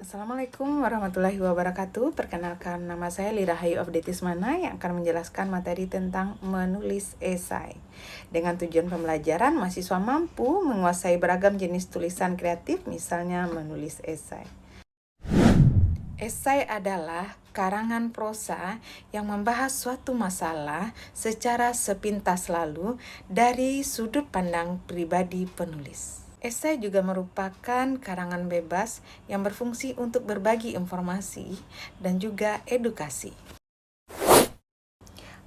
Assalamualaikum warahmatullahi wabarakatuh. Perkenalkan, nama saya Lirahayu Afdetismana yang akan menjelaskan materi tentang menulis esai. Dengan tujuan pembelajaran, mahasiswa mampu menguasai beragam jenis tulisan kreatif, misalnya menulis esai. Esai adalah karangan prosa yang membahas suatu masalah secara sepintas lalu dari sudut pandang pribadi penulis. Esai juga merupakan karangan bebas yang berfungsi untuk berbagi informasi dan juga edukasi.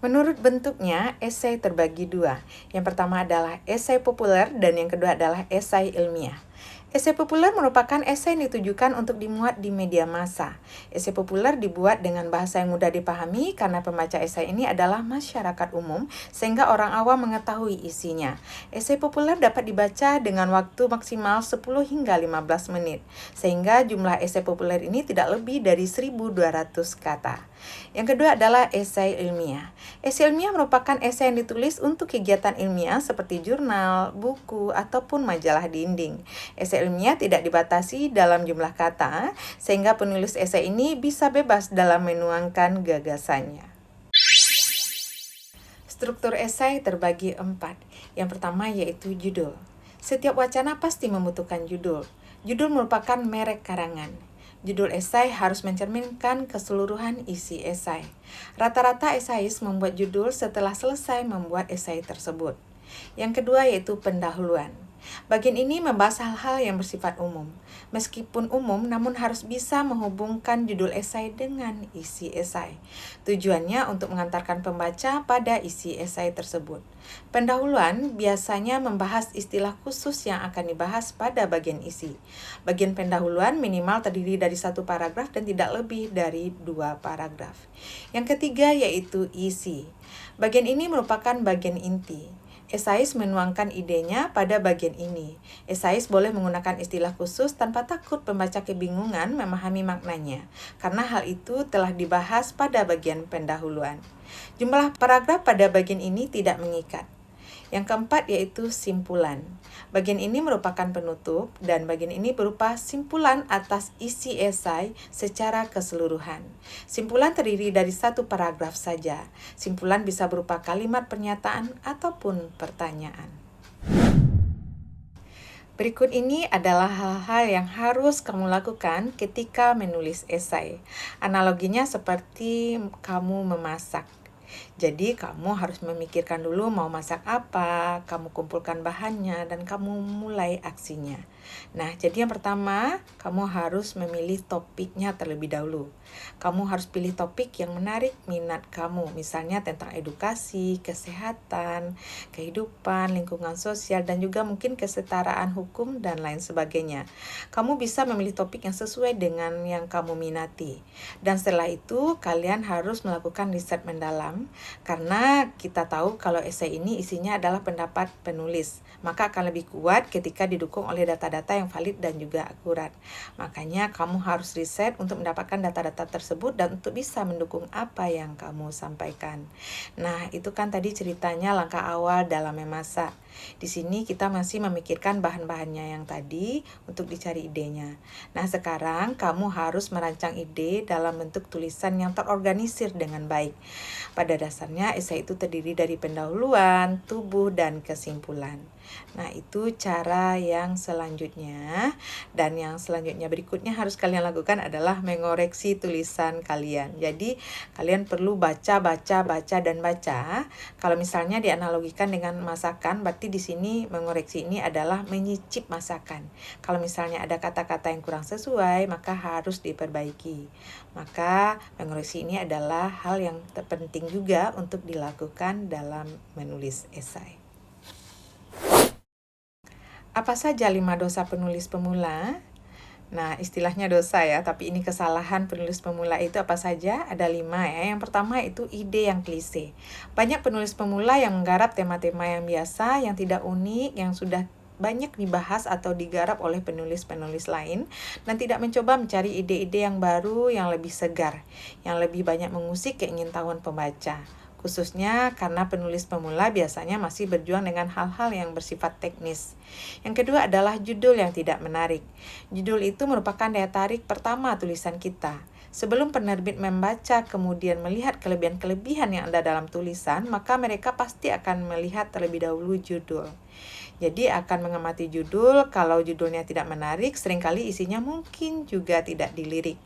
Menurut bentuknya, esai terbagi dua. Yang pertama adalah esai populer dan yang kedua adalah esai ilmiah. Esai populer merupakan esai yang ditujukan untuk dimuat di media massa. Esai populer dibuat dengan bahasa yang mudah dipahami karena pembaca esai ini adalah masyarakat umum sehingga orang awam mengetahui isinya. Esai populer dapat dibaca dengan waktu maksimal 10 hingga 15 menit, sehingga jumlah esai populer ini tidak lebih dari 1.200 kata. Yang kedua adalah esai ilmiah. Esai ilmiah merupakan esai yang ditulis untuk kegiatan ilmiah seperti jurnal, buku, ataupun majalah dinding. Esai ilmiah tidak dibatasi dalam jumlah kata, sehingga penulis esai ini bisa bebas dalam menuangkan gagasannya. Struktur esai terbagi 4. Yang pertama yaitu judul. Setiap wacana pasti membutuhkan judul. Judul merupakan merek karangan. Judul esai harus mencerminkan keseluruhan isi esai. Rata-rata esais membuat judul setelah selesai membuat esai tersebut. Yang kedua yaitu pendahuluan. Bagian ini membahas hal-hal yang bersifat umum. Meskipun umum, namun harus bisa menghubungkan judul esai dengan isi esai. Tujuannya untuk mengantarkan pembaca pada isi esai tersebut. Pendahuluan biasanya membahas istilah khusus yang akan dibahas pada bagian isi. Bagian pendahuluan minimal terdiri dari 1 paragraf dan tidak lebih dari 2 paragraf. Yang ketiga yaitu isi. Bagian ini merupakan bagian inti. Esais menuangkan idenya pada bagian ini. Esais boleh menggunakan istilah khusus tanpa takut pembaca kebingungan memahami maknanya, karena hal itu telah dibahas pada bagian pendahuluan. Jumlah paragraf pada bagian ini tidak mengikat. Yang keempat yaitu simpulan. Bagian ini merupakan penutup dan bagian ini berupa simpulan atas isi esai secara keseluruhan. Simpulan terdiri dari 1 paragraf saja. Simpulan bisa berupa kalimat pernyataan ataupun pertanyaan. Berikut ini adalah hal-hal yang harus kamu lakukan ketika menulis esai. Analoginya seperti kamu memasak. Jadi kamu harus memikirkan dulu mau masak apa, kamu kumpulkan bahannya, dan kamu mulai aksinya. Nah, jadi yang pertama, kamu harus memilih topiknya terlebih dahulu. Kamu harus pilih topik yang menarik minat kamu, misalnya tentang edukasi, kesehatan, kehidupan, lingkungan sosial, dan juga mungkin kesetaraan hukum, dan lain sebagainya. Kamu bisa memilih topik yang sesuai dengan yang kamu minati. Dan setelah itu, kalian harus melakukan riset mendalam, karena kita tahu kalau esai ini isinya adalah pendapat penulis, maka akan lebih kuat ketika didukung oleh data-data yang valid dan juga akurat. Makanya kamu harus riset untuk mendapatkan data-data tersebut dan untuk bisa mendukung apa yang kamu sampaikan. Nah, itu kan tadi ceritanya langkah awal dalam memasak. Di sini kita masih memikirkan bahan-bahannya yang tadi untuk dicari idenya. Nah, sekarang kamu harus merancang ide dalam bentuk tulisan yang terorganisir dengan baik. Pada dasarnya, esai itu terdiri dari pendahuluan, tubuh, dan kesimpulan. Nah, itu cara yang selanjutnya. Dan yang selanjutnya berikutnya harus kalian lakukan adalah mengoreksi tulisan kalian. Jadi, kalian perlu baca, dan baca. Kalau misalnya dianalogikan dengan masakan, berarti di sini mengoreksi ini adalah menyicip masakan. Kalau misalnya ada kata-kata yang kurang sesuai, maka harus diperbaiki. Maka mengoreksi ini adalah hal yang terpenting juga untuk dilakukan dalam menulis esai. Apa saja 5 dosa penulis pemula? Nah, istilahnya dosa ya, tapi ini kesalahan penulis pemula itu apa saja? Ada 5 ya. Yang pertama itu ide yang klise. Banyak penulis pemula yang menggarap tema-tema yang biasa, yang tidak unik, yang sudah banyak dibahas atau digarap oleh penulis-penulis lain dan tidak mencoba mencari ide-ide yang baru, yang lebih segar, yang lebih banyak mengusik keingintahuan pembaca. khususnya karena penulis pemula biasanya masih berjuang dengan hal-hal yang bersifat teknis. Yang kedua adalah judul yang tidak menarik. Judul itu merupakan daya tarik pertama tulisan kita. Sebelum penerbit membaca kemudian melihat kelebihan-kelebihan yang ada dalam tulisan, maka mereka pasti akan melihat terlebih dahulu judul. Jadi akan mengamati judul, kalau judulnya tidak menarik, seringkali isinya mungkin juga tidak dilirik.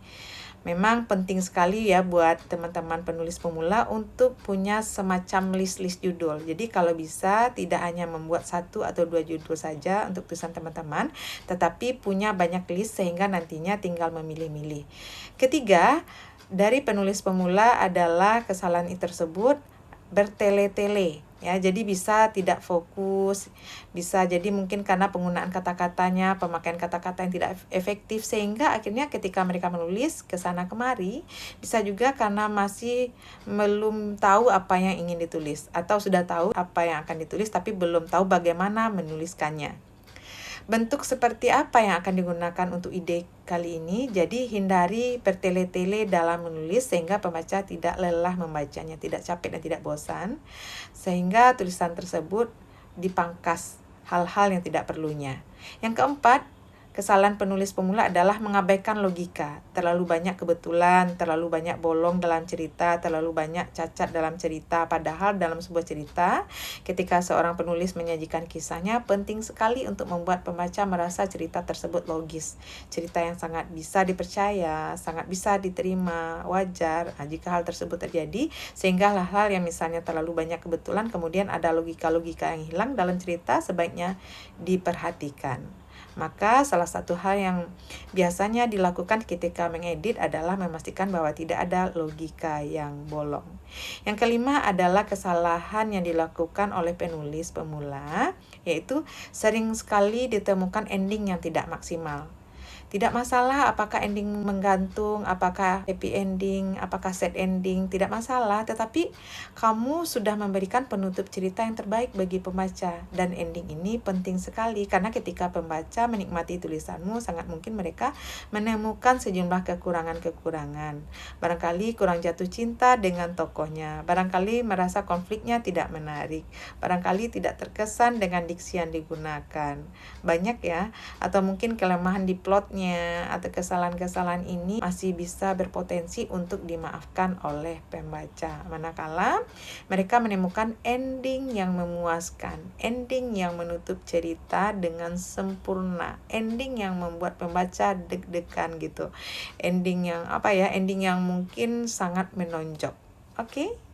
Memang penting sekali ya buat teman-teman penulis pemula untuk punya semacam list-list judul. Jadi kalau bisa tidak hanya membuat 1 atau 2 judul saja untuk tulisan teman-teman, tetapi punya banyak list sehingga nantinya tinggal memilih-milih. Ketiga, dari penulis pemula adalah kesalahan tersebut bertele-tele ya, jadi bisa tidak fokus, bisa jadi mungkin karena penggunaan kata-katanya, pemakaian kata-kata yang tidak efektif, sehingga akhirnya ketika mereka menulis ke sana kemari, bisa juga karena masih belum tahu apa yang ingin ditulis, atau sudah tahu apa yang akan ditulis tapi belum tahu bagaimana menuliskannya. Bentuk seperti apa yang akan digunakan untuk ide kali ini? Jadi hindari bertele-tele dalam menulis sehingga pembaca tidak lelah membacanya, tidak capek dan tidak bosan. Sehingga tulisan tersebut dipangkas hal-hal yang tidak perlunya. Yang keempat, kesalahan penulis pemula adalah mengabaikan logika. Terlalu banyak kebetulan, terlalu banyak bolong dalam cerita, terlalu banyak cacat dalam cerita. Padahal dalam sebuah cerita, ketika seorang penulis menyajikan kisahnya, penting sekali untuk membuat pembaca merasa cerita tersebut logis. Cerita yang sangat bisa dipercaya, sangat bisa diterima, wajar jika hal tersebut terjadi. Sehingga hal-hal yang misalnya terlalu banyak kebetulan, kemudian ada logika-logika yang hilang dalam cerita, sebaiknya diperhatikan. Maka salah satu hal yang biasanya dilakukan ketika mengedit adalah memastikan bahwa tidak ada logika yang bolong. Yang kelima adalah kesalahan yang dilakukan oleh penulis pemula, yaitu sering sekali ditemukan ending yang tidak maksimal. Tidak masalah apakah ending menggantung, apakah happy ending, apakah sad ending, tidak masalah. Tetapi kamu sudah memberikan penutup cerita yang terbaik bagi pembaca. Dan ending ini penting sekali karena ketika pembaca menikmati tulisanmu, sangat mungkin mereka menemukan sejumlah kekurangan-kekurangan. Barangkali kurang jatuh cinta dengan tokohnya. Barangkali merasa konfliknya tidak menarik. Barangkali tidak terkesan dengan diksi yang digunakan. Banyak ya. Atau mungkin kelemahan di plotnya atau kesalahan-kesalahan ini masih bisa berpotensi untuk dimaafkan oleh pembaca. Manakala mereka menemukan ending yang memuaskan, ending yang menutup cerita dengan sempurna, ending yang membuat pembaca deg-degan gitu. Ending yang ending yang mungkin sangat menonjol. Oke?